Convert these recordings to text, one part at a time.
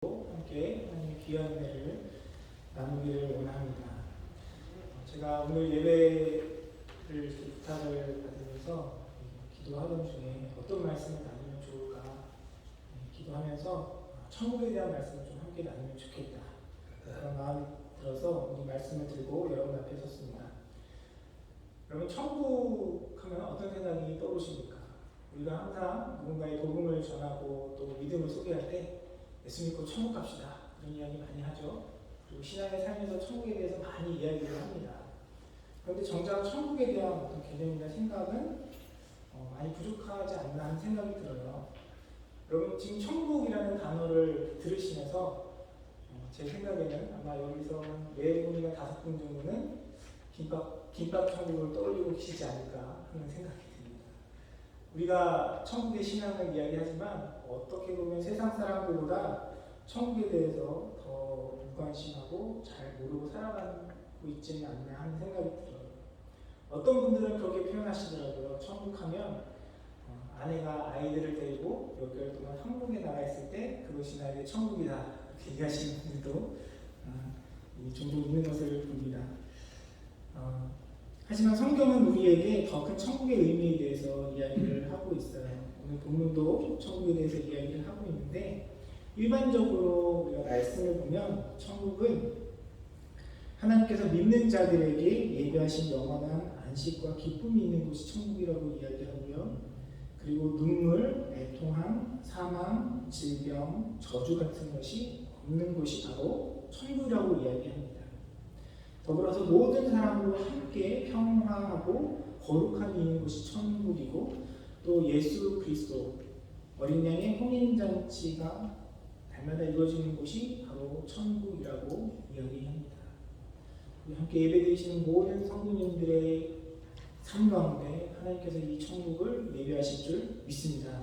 함께 하나님의 귀한 은혜를 나누기를 원합니다. 제가 오늘 예배를 부탁을 받으면서 기도하던 중에 어떤 말씀을 나누면 좋을까 기도하면서 천국에 대한 말씀을 좀 함께 나누면 좋겠다 그런 마음이 들어서 오늘 말씀을 들고 여러분 앞에 섰습니다. 여러분, 천국 하면 어떤 생각이 떠오르십니까? 우리가 항상 누군가의 복음을 전하고 또 믿음을 소개할 때 예수 믿고 천국 갑시다 이런 이야기 많이 하죠. 그리고 신앙의 삶에서 천국에 대해서 많이 이야기를 합니다. 그런데 정작 천국에 대한 어떤 개념이나 생각은 많이 부족하지 않나 하는 생각이 들어요. 여러분, 지금 천국이라는 단어를 들으시면서 제 생각에는 아마 여기서 4분이나 5분 정도는 김밥 천국을 떠올리고 계시지 않을까 하는 생각이 듭니다. 우리가 천국의 신앙을 이야기하지만 어떻게 보면 세상 사람들보다 천국에 대해서 더 무관심하고 잘 모르고 살아가고 있지는 않나 하는 생각이 들어요. 어떤 분들은 그렇게 표현하시더라고요. 천국하면 아내가 아이들을 데리고 몇 개월 동안 한국에 나가 있을 때 그것이 나에게 천국이다 이렇게 얘기하시는 분들도 종종 있는 것을 봅니다. 하지만 성경은 우리에게 더 큰 천국의 의미에 대해서 이야기를 하고 있어요. 오늘 본문도 천국에 대해서 이야기를 하고 있는데, 일반적으로 우리가 말씀을 보면 천국은 하나님께서 믿는 자들에게 예비하신 영원한 안식과 기쁨이 있는 곳이 천국이라고 이야기하고요. 그리고 눈물, 애통함, 사망, 질병, 저주 같은 것이 없는 곳이 바로 천국이라고 이야기합니다. 더불어서 모든 사람으로 함께 평화하고 거룩함이 있는 곳이 천국이고, 또 예수 그리스도 어린 양의 혼인잔치가 날마다 이루어지는 곳이 바로 천국이라고 이야기합니다. 우리 함께 예배드리시는 모든 성도님들의 삶 가운데 하나님께서 이 천국을 예비하실 줄 믿습니다.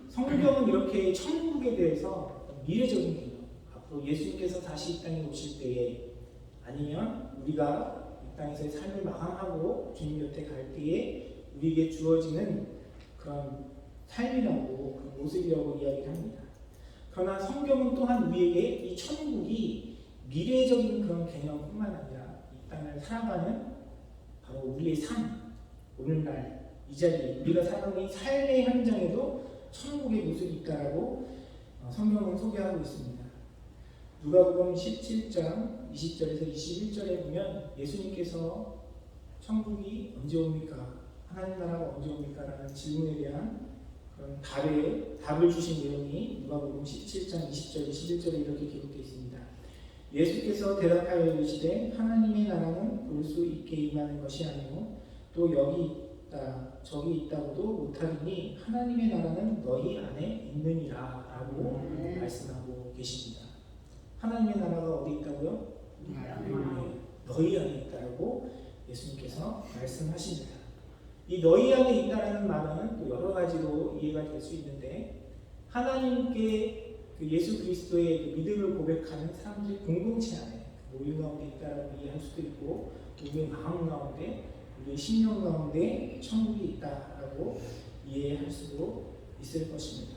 성경은 이렇게 천국에 대해서 미래적인 개념, 앞으로 예수님께서 다시 이 땅에 오실 때에, 아니면 우리가 이 땅에서의 삶을 마감하고 주님 곁에 갈 때에 우리에게 주어지는 그런 삶이라고, 그 모습이라고 이야기를 합니다. 그러나 성경은 또한 우리에게 이 천국이 미래적인 그런 개념뿐만 아니라 이 땅을 살아가는 바로 우리의 삶, 오늘날 이 자리, 우리가 살아가는 이 삶의 현장에도 천국의 모습이 있다라고 성경은 소개하고 있습니다. 누가복음 17장 20절에서 21절에 보면 예수님께서 천국이 언제 옵니까? 하나님 나라가 언제 옵니까? 라는 질문에 대한 그런 답을 주신 내용이 누가복음 17장 20절 21절에 이렇게 기록되어 있습니다. 예수께서 대답하여 이르시되 하나님의 나라는 볼 수 있게 임하는 것이 아니요 또 여기 있다 저기 있다고도 못하리니 하나님의 나라는 너희 안에 있느니라 라고 말씀하고 계십니다. 하나님의 나라가 어디 있다고요? 너희 안에 있다고 예수님께서 말씀하십니다. 이 너희 안에 있다는 말은 또 여러 가지로 이해가 될 수 있는데, 하나님께 그 예수 그리스도의 그 믿음을 고백하는 사람들의 공동체 안에 모임 가운데 있다라고 이해할 수도 있고, 우리의 마음 가운데, 우리의 심령 가운데 천국이 있다라고 이해할 수도 있을 것입니다.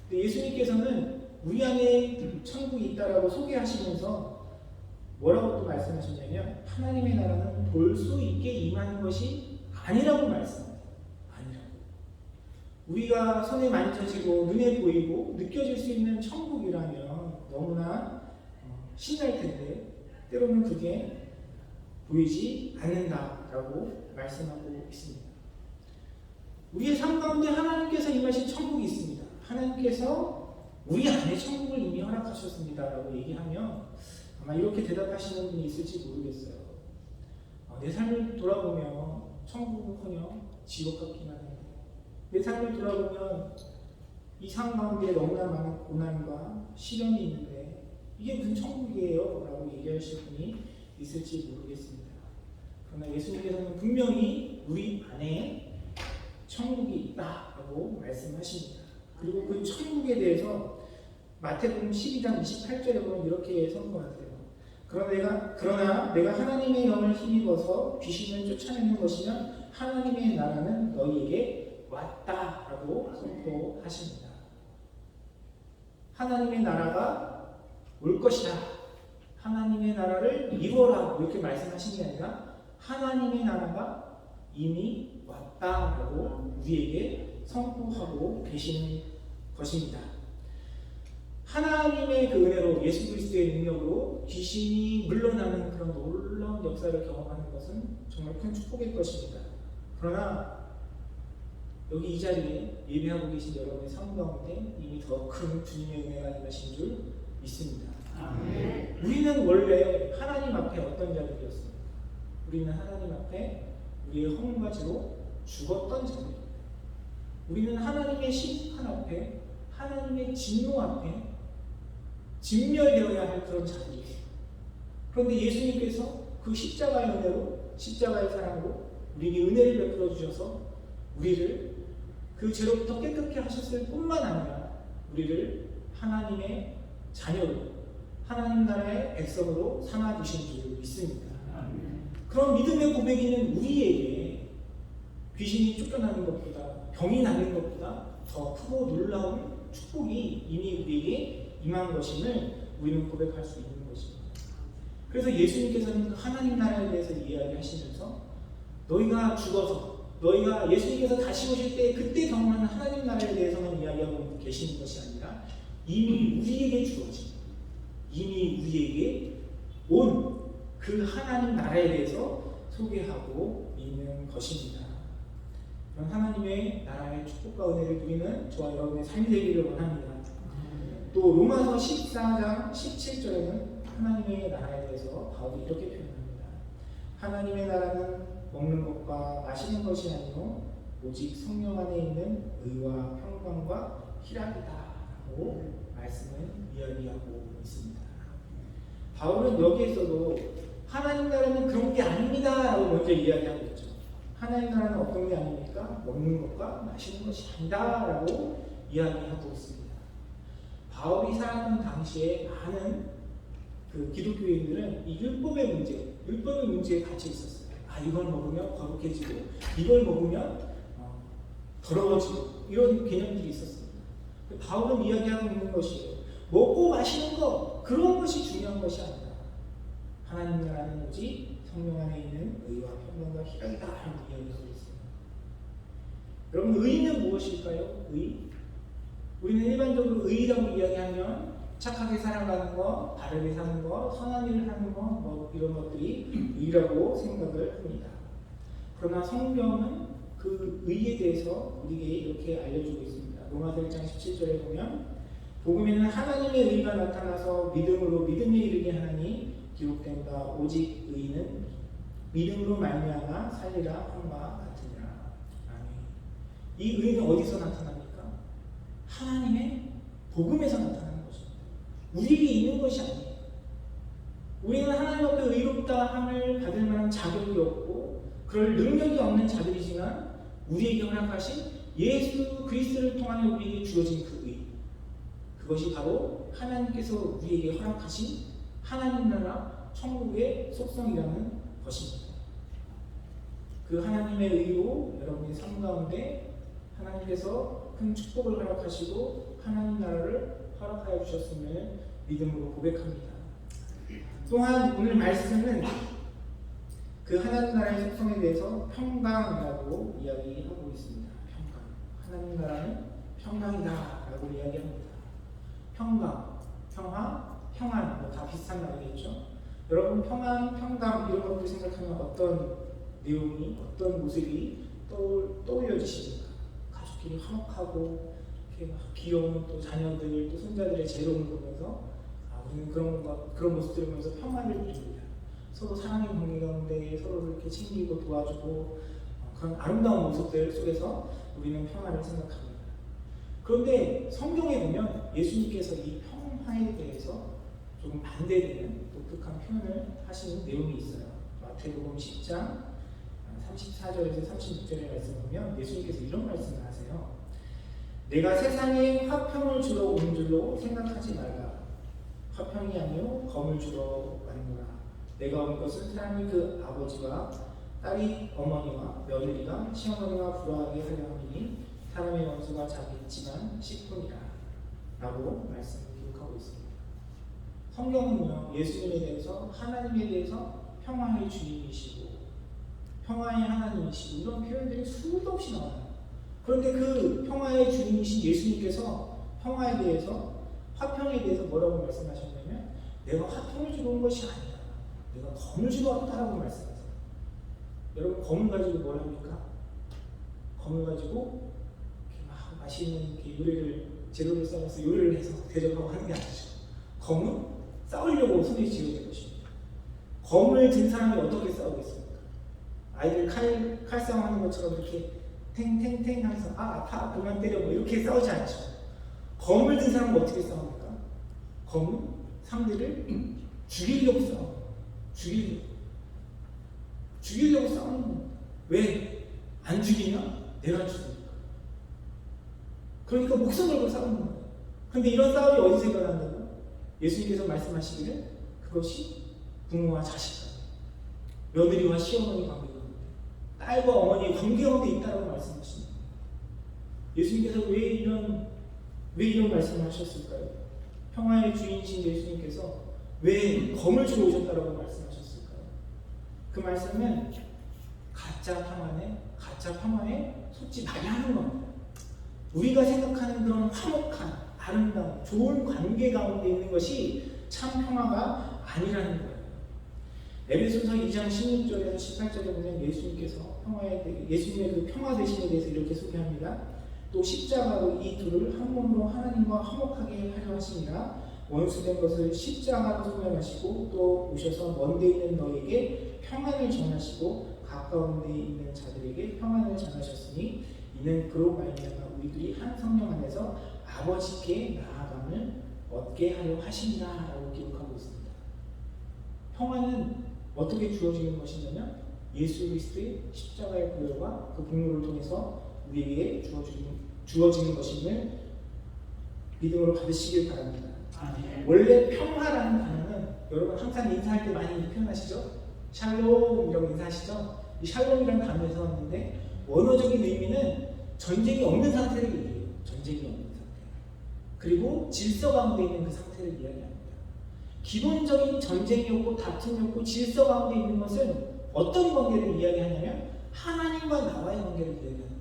근데 예수님께서는 우리 안에 천국이 있다라고 소개하시면서 뭐라고 또 말씀하셨냐면, 하나님의 나라는 볼 수 있게 임하는 것이 아니라고 말씀합니다. 아니라고. 우리가 손에 만져지고 눈에 보이고 느껴질 수 있는 천국이라면 너무나 신날 텐데, 때로는 그게 보이지 않는다라고 말씀하고 있습니다. 우리의 삶 가운데 하나님께서 임하신 천국이 있습니다. 하나님께서 우리 안에 천국을 이미 허락하셨습니다 라고 얘기하면 아마 이렇게 대답하시는 분이 있을지 모르겠어요. 내 삶을 돌아보면 천국은커녕 지옥 같긴 하네요. 내 삶을 돌아보면 이 삶 가운데 너무나 많은 고난과 시련이 있는데 이게 무슨 천국이에요? 라고 얘기하실 분이 있을지 모르겠습니다. 그러나 예수님께서는 분명히 우리 안에 천국이 있다라고 말씀하십니다. 그리고 그 천국에 대해서 마태복음 12장 28절에 보면 이렇게 선포하세요. 그러나 내가 하나님의 영을 힘입어서 귀신을 쫓아내는 것이면 하나님의 나라는 너희에게 왔다라고 선포하십니다. 하나님의 나라가 올 것이다. 하나님의 나라를 이루어라. 이렇게 말씀하신 게 아니라 하나님의 나라가 이미 왔다라고 우리에게 선포하고 계시는 것입니다. 하나님의 그 은혜로 예수 그리스도의 능력으로 귀신이 물러나는 그런 놀라운 역사를 경험하는 것은 정말 큰 축복일 것입니다. 그러나 여기 이 자리에 예배하고 계신 여러분의 삶 가운데 이미 더 큰 주님의 은혜가 임하신 줄 믿습니다. 아멘. 우리는 원래 하나님 앞에 어떤 자들이었습니까? 우리는 하나님 앞에 우리의 허물과 죄로 죽었던 자들입니다. 우리는 하나님의 심판 앞에, 하나님의 진노 앞에 진멸되어야 할 그런 자들이에요. 그런데 예수님께서 그 십자가의 은혜로, 십자가의 사랑으로 우리에게 은혜를 베풀어 주셔서 우리를 그 죄로부터 깨끗게 하셨을 뿐만 아니라 우리를 하나님의 자녀로, 하나님 나라의 백성으로 삼아주신 줄 믿습니다. 그런 믿음의 고백이는 우리에게 귀신이 쫓겨나는 것보다, 병이 나는 것보다 더 크고 놀라운 축복이 이미 우리에게 임한 것임을 우리는 고백할 수 있는 것입니다. 그래서 예수님께서는 하나님 나라에 대해서 이야기하시면서 너희가 죽어서, 너희가 예수님께서 다시 오실 때 그때 경험하는 하나님 나라에 대해서만 이야기하고 계시는 것이 아니라 이미 우리에게 주어진, 이미 우리에게 온 그 하나님 나라에 대해서 소개하고 있는 것입니다. 그런 하나님의 나라의 축복과 은혜를 누리는 저와 여러분의 삶이 되기를 원합니다. 또 로마서 14장 17절에는 하나님의 나라에 대해서 바울이 이렇게 표현합니다. 하나님의 나라는 먹는 것과 마시는 것이 아니요 오직 성령 안에 있는 의와 평강과 희락이다 라고 말씀을 이야기하고 있습니다. 바울은 여기에서도 하나님 나라는 그런 게 아닙니다 라고 먼저 이야기하고 있죠. 하나님 나라는 어떤 게 아닙니까? 먹는 것과 마시는 것이 아니다 라고 이야기하고 있습니다. 바울이 살았던 당시에 많은 그 기독교인들은 이 율법의 문제에 갇혀 있었어요. 아, 이걸 먹으면 거룩해지고, 이걸 먹으면 더러워지고, 이런 개념들이 있었습니다. 바울은 이야기하고 있는 것이에요. 먹고 마시는 것, 그런 것이 중요한 것이 아니다. 하나님 나라는 오직 성령 안에 있는 의와 평강과 희락이다 라고 이야기하고 있습니다. 여러분, 의는 무엇일까요? 의? 우리는 일반적으로 의라고 이야기하면 착하게 살아가는 거, 바르게 사는 거, 선한 일을 하는 거, 뭐 이런 것들이 의라고 생각을 합니다. 그러나 성경은 그 의에 대해서 우리에게 이렇게 알려주고 있습니다. 로마서 1장 17절에 보면 복음에는 하나님의 의가 나타나서 믿음으로 믿음에 이르게 하나니 기록된다. 오직 의는 믿음으로 말미암아 살리라 함과 같으니라. 아멘. 이 의는 어디서 나타납니까? 하나님의 복음에서 나타나는 것입니다. 우리에게 있는 것이 아니에요. 우리는 하나님 앞에 의롭다 함을 받을 만한 자격이 없고 그럴 능력이 없는 자들이지만 우리에게 허락하신 예수 그리스도를 통하여 우리에게 주어진 그 의, 그것이 바로 하나님께서 우리에게 허락하신 하나님 나라 천국의 속성이라는 것입니다. 그 하나님의 의로 여러분의 삶 가운데 하나님께서 큰 축복을 허락하시고 하나님 나라를 허락하여 주셨음을 믿음으로 고백합니다. 또한 오늘 말씀은 그 하나님 나라의 속성에 대해서 평강이라고 이야기하고 있습니다. 평강. 하나님 나라는 평강이다 라고 이야기합니다. 평강, 평화, 평안, 다 비슷한 말이겠죠. 여러분, 평안, 평강 이런 것들 생각하면 어떤 내용이, 어떤 모습이 떠올려지십니까? 가족끼리 화목하고 이렇게 귀여운 또 자녀들, 또 손자들의 재롱을 보면서 우리는 그런 모습들을 보면서 평안을 누립니다. 서로 사랑의 관계 가운데 서로를 이렇게 챙기고 도와주고 그런 아름다운 모습들 속에서 우리는 평안을 생각합니다. 그런데 성경에 보면 예수님께서 이 평화에 대해서 조금 반대되는 독특한 표현을 하시는 내용이 있어요. 마태복음 10장 34절에서 36절의 말씀을 보면 예수님께서 이런 말씀을 하세요. 내가 세상에 화평을 주러 온 줄로 생각하지 말라. 화평이 아니요 검을 주러 왔노라. 내가 온 것은 사람이 그 아버지와 딸이 어머니와 며느리가 시어머니와 불화하게 하려 함이니 사람의 원수가 자기 있지만 10분이라. 라고 말씀을 기록하고 있습니다. 성경은요, 예수님에 대해서, 하나님에 대해서 평화의 주인이시고 평화의 하나님이시고 이런 표현들이 수도 없이 나와요. 그런데 그 평화의 주인이신 예수님께서 평화에 대해서, 화평에 대해서 뭐라고 말씀하셨냐면 내가 화평을 주러 온 것이 아니야, 내가 검을 주러 왔다라고 말씀하세요. 여러분, 검을 가지고 뭘 합니까? 검을 가지고 이렇게 막 맛있는 이렇게 요리를, 재료를 써서 요리를 해서 대접하고 하는 게 아니죠. 검은 싸우려고 손에 쥐어진 것입니다. 검을 든 사람이 어떻게 싸우겠습니까? 아이들 칼싸움 하는 것처럼 이렇게 탱탱탱 하면서 아파 그만 때려 뭐 이렇게 싸우지 않죠. 검을 든 사람은 어떻게 싸웁니까? 검은 상대를 죽이려고 싸워요. 죽이려고 싸우는 겁니다. 왜? 안 죽이면 내가 죽으니까. 그러니까 목숨 걸고 싸우는 거예요. 그런데 이런 싸움이 어디서 일어난다고요? 예수님께서 말씀하시기를 그것이 부모와 자식 간에, 며느리와 시어머니 관계 가운데, 딸과 어머니의 관계 가운데 있다고 말씀하십니다. 예수님께서 왜 이런 말씀을 하셨을까요? 평화의 주인이신 예수님께서 왜 검을 주고 오셨다고 말씀하셨을까요? 그 말씀은 가짜 평화에 속지 말라 하는 겁니다. 우리가 생각하는 그런 화목한, 아름다운, 좋은 관계 가운데 있는 것이 참 평화가 아니라는 거예요. 에베소서 2장 16절에서 18절에 보면 예수님의 그 평화 되심에 대해서 이렇게 소개합니다. 또 십자가로 이 둘을 한 몸으로 하나님과 화목하게 하려 하시니라. 원수된 것을 십자가로 소멸하시고 또 오셔서 먼데 있는 너에게 평안을 전하시고 가까운 데 있는 자들에게 평안을 전하셨으니 이는 그로 말미암아 우리들이 한 성령 안에서 아버지께 나아감을 얻게 하려 하시니라라고 기록하고 있습니다. 평안은 어떻게 주어지는 것이냐면 예수 그리스도의 십자가의 보혈과 그 공로를 통해서 우리에게 주어지는 것임을 믿음으로 받으시길 바랍니다. 원래 평화라는 단어는 여러분 항상 인사할 때 많이 표현하시죠? 샬롬이라고 인사하시죠? 이 샬롬이라는 단어에서 왔는데 원어적인 의미는 전쟁이 없는 상태를 얘기해요. 전쟁이 없는 상태. 그리고 질서 가운데 있는 그 상태를 이야기합니다. 기본적인 전쟁이 없고 다툼이 없고 질서 가운데 있는 것은 어떤 관계를 이야기하냐면 하나님과 나와의 관계를 이야기하는 거예요.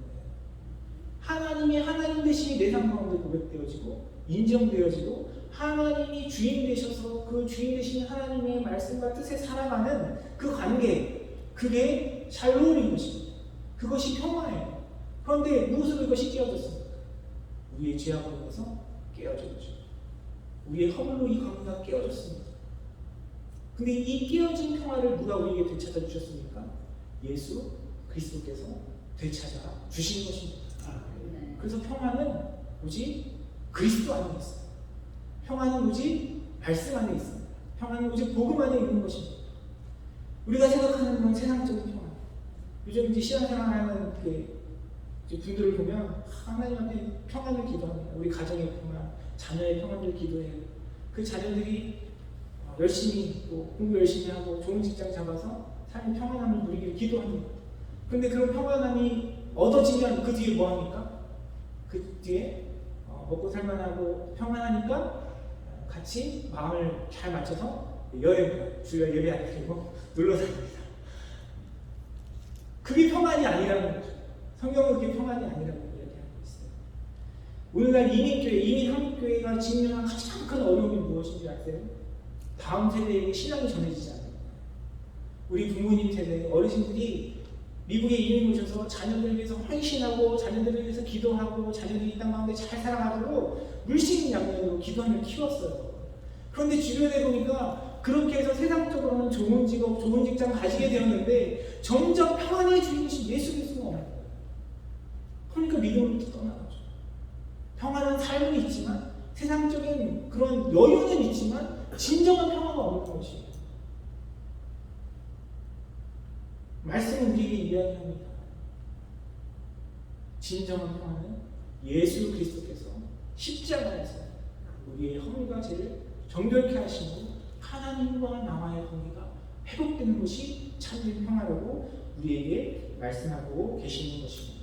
하나님이 하나님 되심이 내 삶 가운데 고백되어지고 인정되어지고 하나님이 주인 되셔서 그 주인 되신 하나님의 말씀과 뜻에 살아가는 그 관계, 그게 샬롬인 것입니다. 그것이 평화예요. 그런데 무엇으로 이것이 깨어졌습니까? 우리의 죄악으로 인해서 깨어졌죠. 우리의 허물로 이 관계가 깨어졌습니다. 근데 이 깨어진 평화를 누가 우리에게 되찾아 주셨습니까? 예수 그리스도께서 되찾아 주신 것입니다. 그래서 평화는 오직 그리스도 안에 있습니다. 평화는 오직 말씀 안에 있습니다. 평화는 오직 복음 안에 있는 것입니다. 우리가 생각하는 그런 세상적인 평화, 요즘 이제 신앙생활하는 분들을 보면 하나님한테 평안을 기도합니다. 우리 가정의 평안, 자녀의 평안을 기도해요. 그 자녀들이 열심히 또 공부 열심히 하고 좋은 직장 잡아서 삶의 평안함을 누리기를 기도합니다. 그런데 그런 평안함이 얻어지면 그 뒤에 뭐 합니까? 그 뒤에 먹고 살만하고 평안하니까 같이 마음을 잘 맞춰서 여행을 가요. 주여 예배 안 드리고 놀러 다닙니다. 그게 평안이 아니라는 거죠. 성경은 그게 평안이 아니라고 이야기하고 있어요. 오늘날 이민 한국교회가 직면한 가장 큰 어려움이 무엇인지 아세요? 다음 세대에게 신앙이 전해지지 않아요. 우리 부모님 세대, 어르신들이 미국에 이민 오셔서 자녀들을 위해서 헌신하고 자녀들을 위해서 기도하고 자녀들이 이 땅 가운데 잘 살아가도록 물심양면으로 기도하며 키웠어요. 그런데 주변에 보니까 그렇게 해서 세상적으로는 좋은 직업, 좋은 직장 가지게 되었는데 점점 평안의 주인이신 예수 그리스도가 없는 거예요. 그러니까 믿음으로부터 떠나가죠. 평안한 삶은 있지만 세상적인 그런 여유는 있지만 진정한 평화가 없는 것이에요. 말씀은 우리에게 이야기합니다. 진정한 평화는 예수 그리스도께서 십자가에서 우리의 허물과 죄를 정결케 하시고 하나님과 나와의 관계가 회복되는 것이 참된 평화라고 우리에게 말씀하고 계시는 것입니다.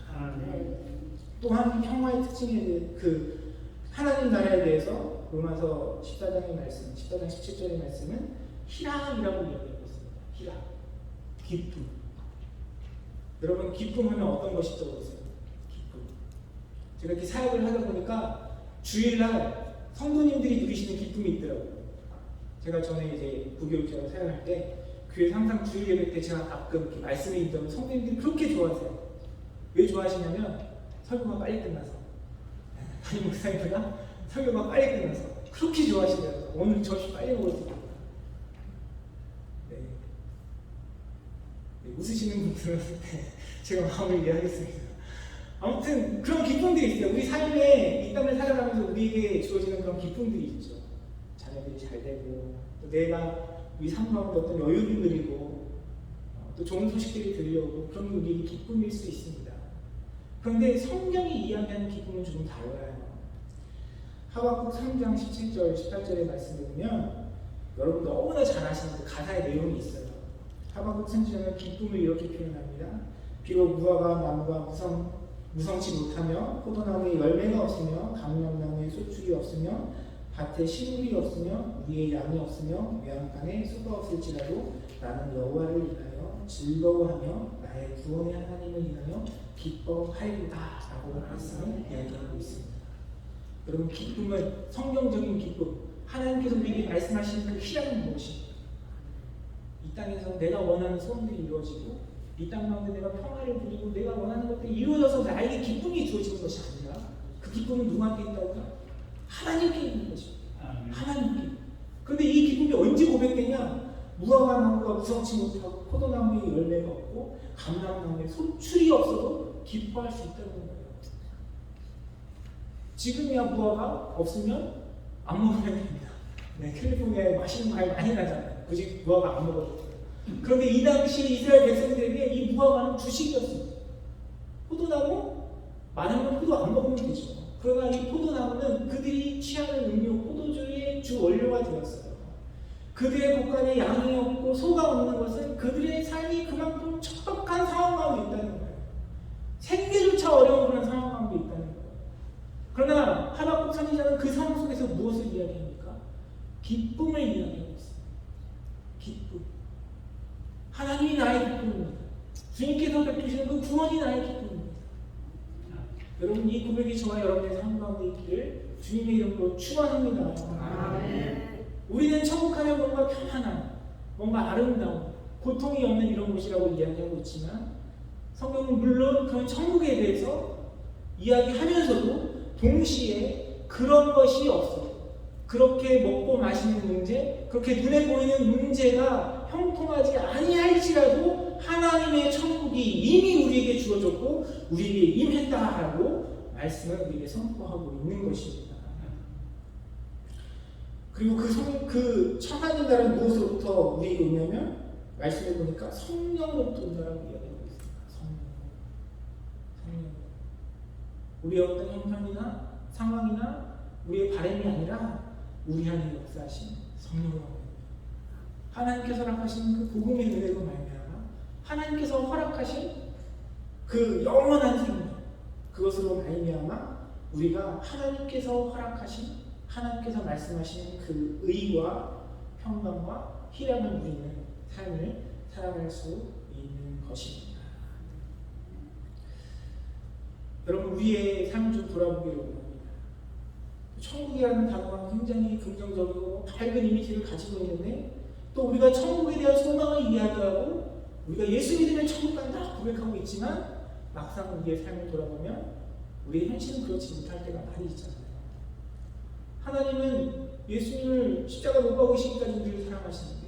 또한 평화의 특징에 대해 하나님 나라에 대해서 로마서 14장의 말씀, 14장 17절의 말씀은 희락이라고 이야기하고 있습니다. 희락, 기쁨. 여러분 기쁨 하면 어떤 것이 떠오르세요? 기쁨. 제가 이렇게 사역을 하다 보니까 주일날 성도님들이 누리시는 기쁨이 있더라고요. 제가 전에 이제 부교육자로 사역할 때 교회 항상 주일 예배 때 제가 가끔 이렇게 말씀을 읽으면 성도님들이 그렇게 좋아하세요. 왜 좋아하시냐면 설교가 빨리 끝나서 담임 목사님보다 설교가 빨리 끝나서 그렇게 좋아하시더라고요. 오늘 점심 빨리 먹었습니다. 네. 웃으시는 분들은 제가 마음을 이해하겠습니다. 아무튼 그런 기쁨들이 있어요. 우리 삶에 이 땅을 살아가면서 우리에게 주어지는 그런 기쁨들이 있죠. 자녀들이 잘 되고 또 내가 우리 삶 가운데 어떤 여유를 누리고 또 좋은 소식들이 들려오고 그런 게 우리에게 기쁨일 수 있습니다. 그런데 성경이 이야기하는 기쁨은 조금 달라요. 하박국 3장 17절, 18절의 말씀을 보면 여러분 너무나 잘 아시는 그 가사의 내용이 있어요. 하박국 선지자는 기쁨을 이렇게 표현합니다. 비록 무화과 나무가 무성치 못하며 포도나무에 열매가 없으며 감람나무에 소출이 없으며 밭에 식물이 없으며 우리의 양이 없으며 외양간에 소가 없을지라도 나는 여호와를 인하여 즐거워하며 나의 구원의 하나님을 인하여 기뻐하리로다 라고 말씀을 이야기하고 있습니다. 여러분 기쁨은 성경적인 기쁨, 하나님께서 우리에게 말씀하시는 그 희락은 무엇입니까? 이 땅에서 내가 원하는 소원들이 이루어지고 이 땅 가운데 내가 평화를 누리고 내가 원하는 것들이 이루어져서 나에게 기쁨이 주어지는 것이 아니라 그 기쁨은 누구한테 있다고요? 하나님께 있는 것입니다. 하나님께. 그런데 이 기쁨이 언제 고백되냐? 무화과 나무가 무성치 못하고 포도나무에 열매가 없고 감람나무에 소출이 없어도 기뻐할 수 있다는 거예요. 지금이야 무화과 없으면 안 먹으면 됩니다. 네, 캘리포니아에 맛있는 과일 많이 나잖아요. 굳이 무화과 안 먹어도 돼요. 그런데 이 당시 이스라엘 백성들에게 이 무화과는 주식이었습니다. 포도나무 많으면 포도 안 먹으면 되죠. 그러나 이 포도나무는 그들이 취하는 음료, 포도주의 주 원료가 되었어요. 그들의 곳간에 양이 없고 소가 없는 것은 그들의 삶이 그만큼 척박한 상황 가운데 있다는 거예요. 생계조차 어려운 그런 상황 가운데 있다는 거예요. 그러나 하박국 선지자는 그 상황 속에서 무엇을 이야기합니까? 기쁨을 이야기하고 있습니다. 기쁨. 하나님이 나의 기쁨입니다. 주님께서 베푸시는 그 구원이 나의 기쁨입니다. 여러분 이 고백이 저와 여러분의 삶 가운데 있기를 주님의 이름으로 축원합니다. 우리는 천국 하면 뭔가 편안한, 뭔가 아름다운, 고통이 없는 이런 곳이라고 이야기하고 있지만 성경은 물론 그런 천국에 대해서 이야기하면서도 동시에 그런 것이 없어요. 그렇게 먹고 마시는 문제, 그렇게 눈에 보이는 문제가 형통하지 아니할지라도 하나님의 천국이 이미 우리에게 주어졌고 우리에게 임했다라고 말씀을 우리에게 선포하고 있는 것입니다. 그리고 그 천하님 나라는 무엇으로부터 우리에게 오냐면 말씀을 보니까 성령으로부터 온다라고 이야기하고 있습니다. 성령. 우리의 어떤 형편이나 상황이나 우리의 바람이 아니라 우리 안에 역사하신 성령으로 하나님께서 허락하신 그 복음의 은혜로 말미암아 하나님께서 허락하신 그 영원한 생명 그것으로 말미암아 우리가 하나님께서 허락하신 하나님께서 말씀하시는 그 의와 평강과 희락을 누리는 삶을 살아갈 수 있는 것입니다. 여러분 우리의 삶을 좀 돌아보기를 원합니다. 천국이라는 단어가 굉장히 긍정적이고 밝은 이미지를 가지고 있는데 또 우리가 천국에 대한 소망을 이야기하고 우리가 예수 믿으면 천국 간다 고백하고 있지만 막상 우리의 삶을 돌아보면 우리의 현실은 그렇지 못할 때가 많이 있잖아요. 하나님은 예수님을 십자가 못 박으시기까지 우리를 사랑하시는데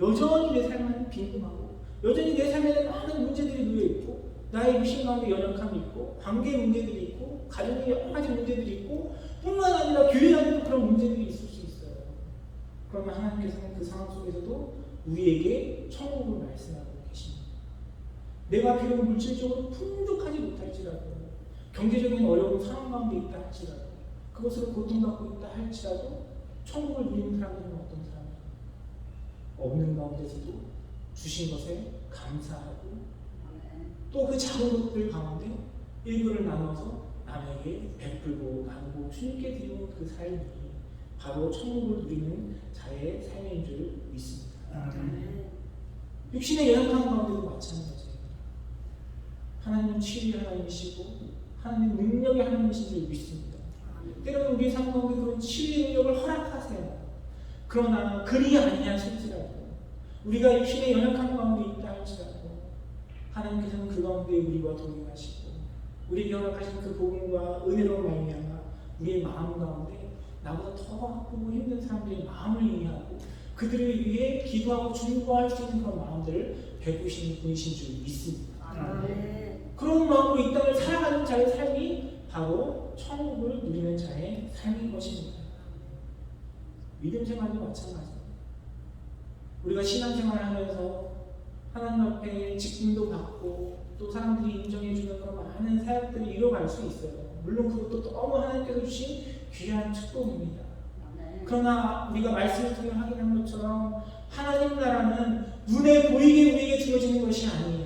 여전히 내 삶은 빈곤하고 여전히 내 삶에는 많은 문제들이 놓여있고 나의 유심 가운데 연약함이 있고 관계 문제들이 있고 가정의 여러 가지 문제들이 있고 뿐만 아니라 교회 안에도 그런 문제들이 있을 수 있어요. 그러면 하나님께서는 그 상황 속에서도 우리에게 천국을 말씀하고 계십니다. 내가 비록 물질적으로 풍족하지 못할지라도 경제적인 어려운 상황 가운데 있다 할지라도 그것으로 고통받고 있다 할지라도 천국을 누리는 사람들은 어떤 사람이에요? 없는 가운데서도 주신 것에 감사하고 또 그 작은 것들 가운데 일부를 나눠서 남에게 베풀고 나누고 주님께 드리는 그 삶이 바로 천국을 누리는 자의 삶인 줄 믿습니다. 육신의 연약한 가운데도 마찬가지예요. 하나님은 치유의 하나님이시고 하나님은 능력의 하나님이신 줄 믿습니다. 때로는 우리의 삶 가운데 그런 치유의 능력을 허락하세요. 그러나 그리 아니하실지라도 우리가 육신의 연약한 가운데 있다 할지라도 하나님께서는 그 가운데 우리와 동행하시고 우리에게 허락하신 그 복음과 은혜로 말미암아 우리의 마음 가운데 나보다 더 아프고 힘든 사람들의 마음을 이해하고 그들을 위해 기도하고 중보할 수 있는 그런 마음들을 베푸시는 분이신 줄 믿습니다. 그런 마음으로 이 땅을 살아가는 자의 삶이 바로 천국을 누리는 자의 삶인 것입니다. 믿음 생활도 마찬가지입니다. 우리가 신앙생활을 하면서 하나님 앞에 직분도 받고 또 사람들이 인정해주는 그런 많은 사역들을 이뤄갈 수 있어요. 물론 그것도 너무 하나님께서 주신 귀한 축복입니다. 그러나 우리가 말씀을 통해 확인한 것처럼 하나님 나라는 눈에 보이게 우리에게 주어지는 것이 아니에요.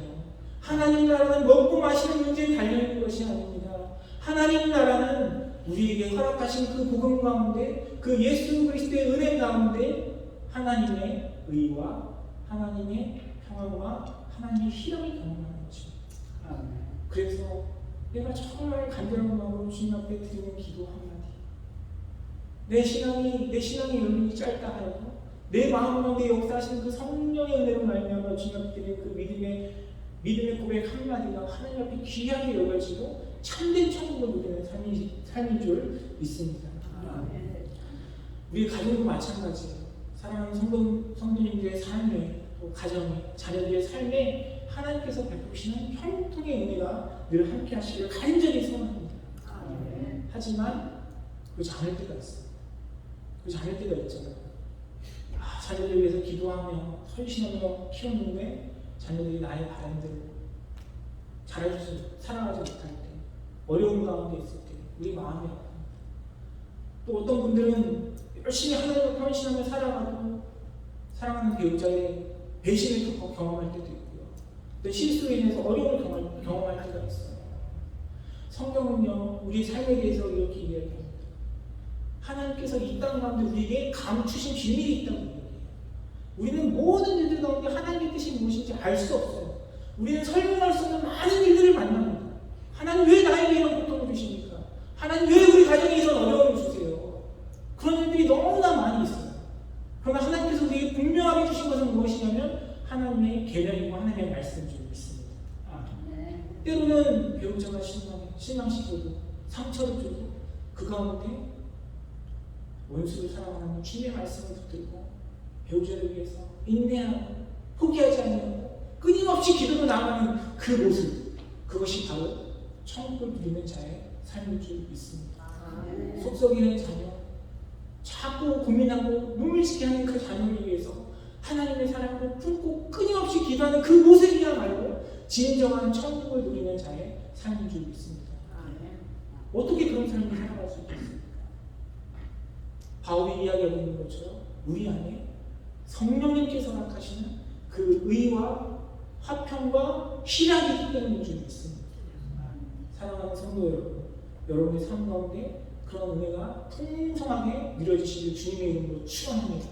하나님 나라는 먹고 마시는 문제에 달려있는 것이 아닙니다. 하나님 나라는 우리에게 허락하신 그 복음 가운데 그 예수 그리스도의 은혜 가운데 하나님의 의와 하나님의 평안과 하나님의 희락이 경험하는 것입니다. 그래서 내가 정말 간절한 마음으로 주님 앞에 드리는 기도 한마디, 내 신앙의 연륜이 짧다 하여도 내 마음 가운데 역사하시는 그 성령의 은혜로 말미암아 주님 앞에 드리는 그 믿음의 고백 한마디가 하나님 앞에 귀하게 여겨지고 참된 천국을 누리는 삶인 줄 믿습니다. 우리 가정도 마찬가지예요. 사랑하는 성도님들의 삶에 또 가정에 자녀들의 삶에 하나님께서 베푸시는 형통의 은혜가 늘 함께 하시기를 간절히 소원합니다. 하지만 그렇지 않을 때가 있어요. 그렇지 않을 때가 있잖아요. 자녀들 위해서 기도하며 헌신하며 키웠는데 자녀들이 나의 바람대로 살아가지 못할 때, 어려운 가운데 있을 때 우리 마음이 아픕니다. 또 어떤 분들은 열심히 하나님을 헌신하며 살아가고 사랑하는 배우자의 배신을 경험할 때도 있고요. 또 실수로 인해서 어려움을 경험할 때가 있어요. 성경은요, 우리 삶에 대해서 이렇게 이야기합니다. 하나님께서 이 땅 가운데 우리에게 감추신 비밀이 있다고 이야기해요. 우리는 모든 일들 가운데 하나님의 뜻이 무엇인지 알 수 없어요. 우리는 설명할 수 없는 많은 일들을 만납니다. 하나님 왜 나에게 이런 고통을 주십니까? 하나님 왜 우리 가정에 이런 어려움을 주세요? 그런 일들이 너무나 많이 있어요. 그러나 하나님께서 우리에게 분명하게 주신 것은 무엇이냐면 하나님의 계명이고 하나님의 말씀인 줄 믿습니다. 때로는 배우자가 실망시켜도 상처를 줘도 그 가운데 원수를 사랑하는 주님의 말씀을 붙들고 배우자를 위해서 인내하고 포기하지 않으며 끊임없이 기도로 나아가는 그 모습, 그것이 바로 천국을 누리는 자의 삶인 줄 믿습니다. 속썩이는 자녀, 자꾸 고민하고 눈물짓게 하는 그 자녀를 위해서 하나님의 사랑을 품고 끊임없이 기도하는 그 모습이야말로 진정한 천국을 누리는 자의 삶인 줄 믿습니다. 어떻게 그런 삶을 살아갈 수 있겠습니까? 바울이 이야기하고 있는 것처럼 우리 안에 성령님께서 허락하시는 그 의와 화평과 희락이 있기 때문인 줄 믿습니다. 사랑하는 성도 여러분, 여러분의 삶 가운데 그런 은혜가 풍성하게 누려지시길 주님의 이름으로 축원합니다.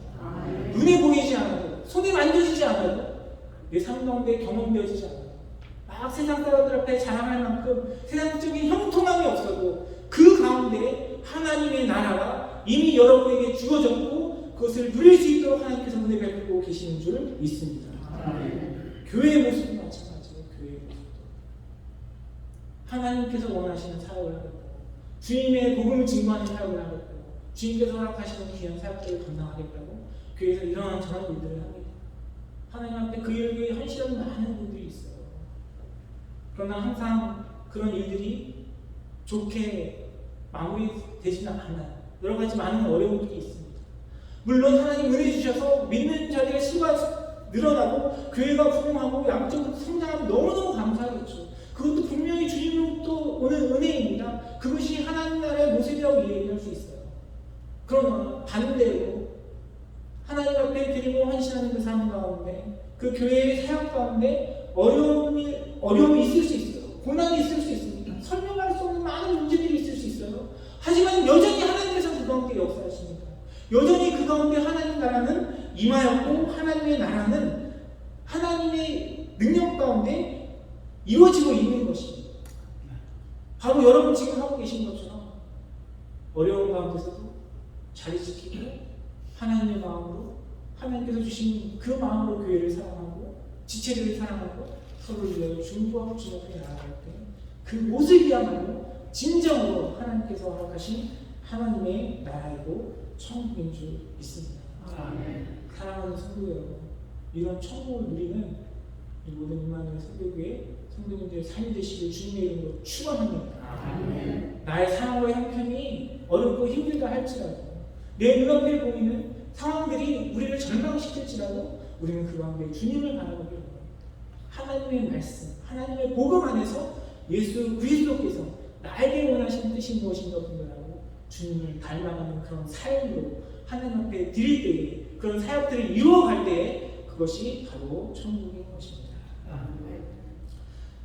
눈에 보이지 않아도, 손에 만져지지 않아도, 내 삶 가운데 경험되어지지 않아도, 막 세상 사람들 앞에 자랑할 만큼 세상적인 형통함이 없어도 그 가운데 하나님의 나라가 이미 여러분에게 주어졌고 그것을 누릴 수 있도록 하나님께서 은혜 베풀고 계시는 줄 믿습니다. 교회의 모습도 마찬가지예요. 교회의 모습도 하나님께서 원하시는 사역을 하겠다고, 주님의 복음을 증거하는 사역을 하겠다고, 주님께서 허락하시는 귀한 사역들을 감당하겠다고 교회에서 이러한 저런 일들을 합니다. 하나님 앞에 그 일을 위해 헌신하는 많은 분들이 있어요. 그러나 항상 그런 일들이 좋게 마무리되지는 않아요. 여러 가지 많은 어려움들이 있습니다. 물론 하나님 은혜 주셔서 믿는 자들의 수가 늘어나고 교회가 부흥하고 양적으로 성장하고 너무너무 감사하겠죠. 그것도 분명히 주님으로부터 오는 은혜입니다. 그것이 하나님 나라의 모습이라고 이야기할 수 있어요. 그러나 반대로 하나님 앞에 드리고 헌신하는 그 삶 가운데, 그 교회의 사역 가운데 어려움이 있을 수 있어요. 고난이 있을 수 있습니다. 설명할 수 없는 많은 문제들이 하지만 여전히 하나님께서 그 가운데 역사하십니다. 여전히 그 가운데 하나님 나라는 임하였고 하나님의 나라는 하나님의 능력 가운데 이루어지고 있는 것입니다. 바로 여러분 지금 하고 계신 것처럼 어려운 가운데서도 자리 지키고 하나님의 마음으로 하나님께서 주신 그 마음으로 교회를 사랑하고 지체들을 사랑하고 서로를 위하여 중보하고 주 앞에 나아갈 때 그 모습이야말로 진정으로 하나님께서 허락하신 하나님의 나라이고 천국인 줄 믿습니다. 사랑하는 성도 여러분, 이런 천국을 누리는 이 모든 임마누엘 선교교회 성도님들의 삶이 되시길 주님의 이름으로 축원합니다. 나의 상황과 형편이 어렵고 힘들다 할지라도 내 눈앞에 보이는 상황들이 우리를 절망시킬지라도 우리는 그 가운데 주님을 바라보기를 원합니다. 하나님의 말씀, 하나님의 복음 안에서 예수 그리스도께서 나에게 원하시는 뜻이 무엇인가 분별하고 주님을 닮아가는 그런 삶으로 하나님 앞에 드릴 때에 그런 사역들을 이루어갈 때에 그것이 바로 천국인 것입니다.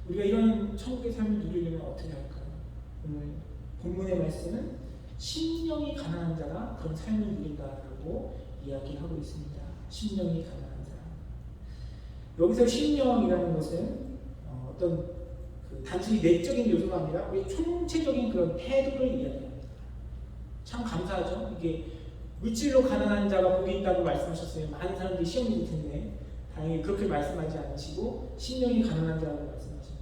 우리가 이런 천국의 삶을 누리려면 어떻게 할까요? 오늘 본문의 말씀은 심령이 가난한 자가 그런 삶을 누린다라고 이야기하고 있습니다. 심령이 가난한 자. 여기서 심령이라는 것은 어떤 단순히 내적인 요소가 아니라 우리 총체적인 그런 태도를 이야기합니다. 참 감사하죠. 이게 물질로 가난한 자가 복이 있다고 말씀하셨어요. 많은 사람들이 시험이 될 텐데 다행히 그렇게 말씀하지 않으시고 심령이 가난한 자라고 말씀하십니다.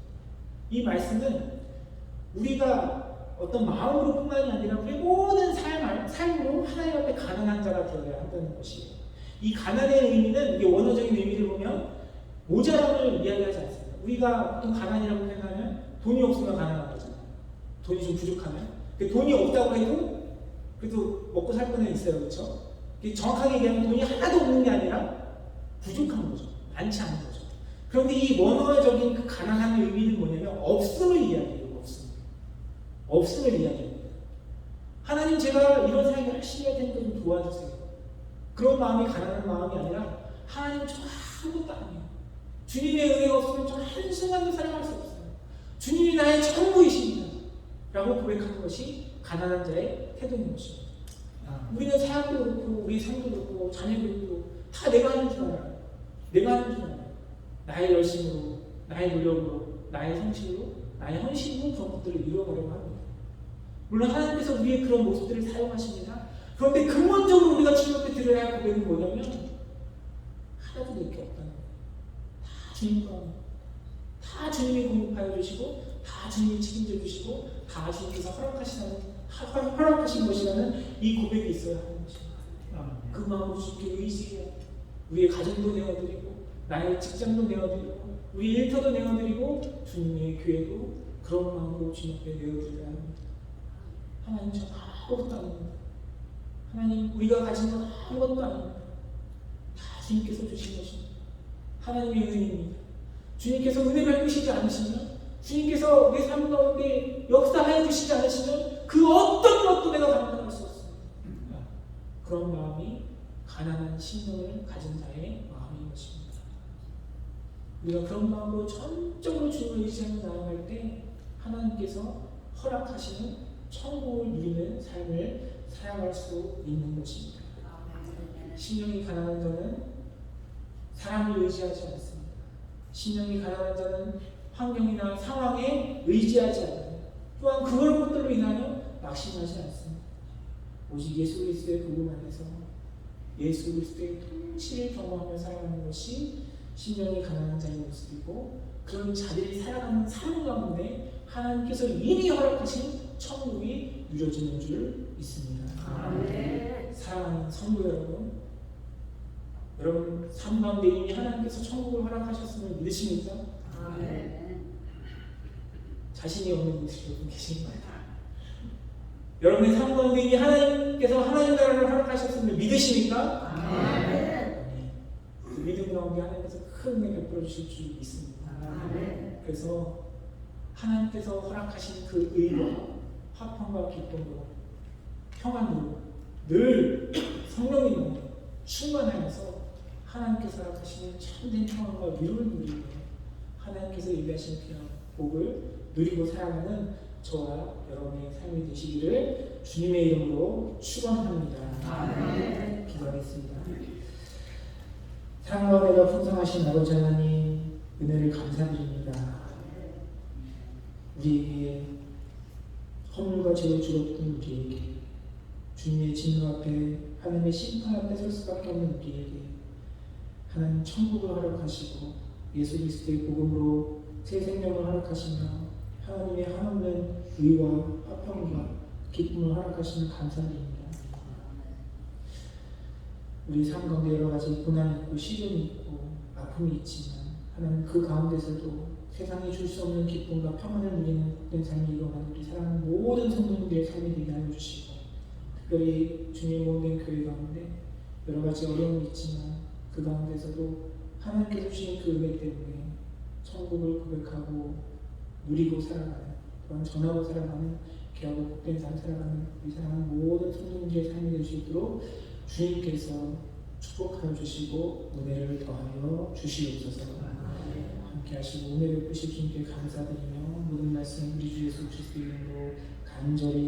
이 말씀은 우리가 어떤 마음으로 뿐만이 아니라 우리 모든 삶으로 하나님 앞에 가난한 자가 되어야 한다는 것이에요. 이 가난의 의미는 이게 원어적인 의미를 보면 모자람을 이야기하지 않습니다. 우리가 보통 가난이라고 표현하면 돈이 없으면 가난한 거잖아요. 돈이 좀 부족하면. 돈이 없다고 해도 그래도 먹고 살 거는 있어요. 그렇죠? 정확하게 얘기하면 돈이 하나도 없는 게 아니라 부족한 거죠. 많지 않은 거죠. 그런데 이 원어적인 그 가난한 의미는 뭐냐면 없음을 이야기해요. 없음을 이야기합니다. 하나님 제가 이런 삶을 열심히 할 테니까 좀 도와주세요. 그런 마음이 가난한 마음이 아니라 하나님 저 아무것도 아니에요. 주님의 은혜가 없으면 저 한순간도 살아갈 수 없어요. 주님이 나의 전부이십니다. 라고 고백하는 것이 가난한 자의 태도인 것입니다. 우리는 사역도 그렇고 우리 삶도 그렇고 자녀들도 다 내가 하는 줄 알아요. 내가 하는 줄 알아요. 나의 열심으로, 나의 노력으로, 나의 성실로, 나의 헌신으로 그런 것들을 이루어가려고 합니다. 물론 하나님께서 우리의 그런 모습들을 사용하십니다. 그런데 근본적으로 우리가 주님 앞에 드려야 할 고백은 뭐냐면 하나도 낼 게 없다는 거예요. 다 주님 거예요. 다 주님이 공급하여 주시고 다 주님이 책임져 주시고 다 주님께서 허락하신 것이라는 이 고백이 있어야 하는 것입니다. 그 마음으로 주님께 의지해야 우리의 가정도 내어드리고 나의 직장도 내어드리고 우리 일터도 내어드리고 주님의 교회도 그런 마음으로 주님 앞에 내어드려야 합니다. 하나님 저 아무것도 아닙니다. 하나님 우리가 가진 건 아무것도 아닙니다. 다 주님께서 주신 것입니다. 하나님의 은혜입니다. 주님께서 은혜 베푸시지 않으시면 주님께서 내 삶 가운데 역사하여 주시지 않으시면 그 어떤 것도 내가 감당할 수 없습니다. 그런 마음이 가난한 심령을 가진 자의 마음인 것입니다. 우리가 그런 마음으로 전적으로 주님을 의지하며 나아갈 때 하나님께서 허락하시는 천국을 누리는 삶을 살아갈 수 있는 것입니다. 심령이 가난한 자는 사람을 의지하지 않습니다. 심령이 가난한 자는 환경이나 상황에 의지하지 않아요. 또한 그런 것들로 인하여 낙심하지 않습니다. 오직 예수 그리스도의 복음 안에서 예수 그리스도의 통치를 경험하며 살아가는 것이 심령이 가난한 자의 모습이고 그런 자들이 살아가는 삶 가운데 하나님께서 이미 허락하신 천국이 누려지는 줄 믿습니다. 사랑하는 성도 여러분 삶 가운데 이미 하나님께서 천국을 허락하셨음을 믿으십니까? 자신이 없는 분들이 계십니다. 여러분의 삶 가운데 이미 하나님께서 하나님 나라를 허락하셨음을 믿으십니까? 그 믿음 가운데 하나님께서 큰 은혜 베풀어 주실 줄 믿습니다. 그래서 하나님께서 허락하신 그 의와 화평과 기쁨으로 평안으로 늘 성령님으로 충만하여서 하나님께서 허락하시는 참된 평안과 위로를 누리고 하나님께서 예비하신 복을 누리고 살아가는 저와 여러분의 삶이 되시기를 주님의 이름으로 축원합니다. 아멘. 기도하겠습니다. 사랑과 은혜가 풍성하신 아버지 하나님, 은혜를 감사드립니다. 우리에게 허물과 죄를 주었던 우리에게, 주님의 진노 앞에, 하나님의 심판 앞에 설 수밖에 없는 우리에게 하나님 천국을 허락하시고 예수 그리스도의 복음으로 새 생명을 허락하시며 하나님의 한없는 의와 화평과 기쁨을 허락하시는 감사드립니다. 우리 삶 가운데 여러 가지 고난이 있고 시련이 있고 아픔이 있지만 하나님 그 가운데서도 세상이 줄 수 없는 기쁨과 평안을 누리는 복된 삶이 일어나는 우리 사랑하는 모든 성도님들의 삶이 되게 하여 주시고, 특별히 주님의 몸된 교회 가운데 여러 가지 어려움이 있지만 그 가운데서도 하나님께서 주신 그 은혜 때문에 천국을 고백하고 누리고 살아가는, 또한 전하고 살아가는 귀하고 복된 삶 살아가는 우리 사랑하는 모든 성도님들의 삶이 될 수 있도록 주님께서 축복하여 주시고 은혜를 더하여 주시옵소서. 함께 하시고 은혜 베푸실 주님께 감사드리며 모든 말씀 우리 주 예수 그리스도 이름으로 간절히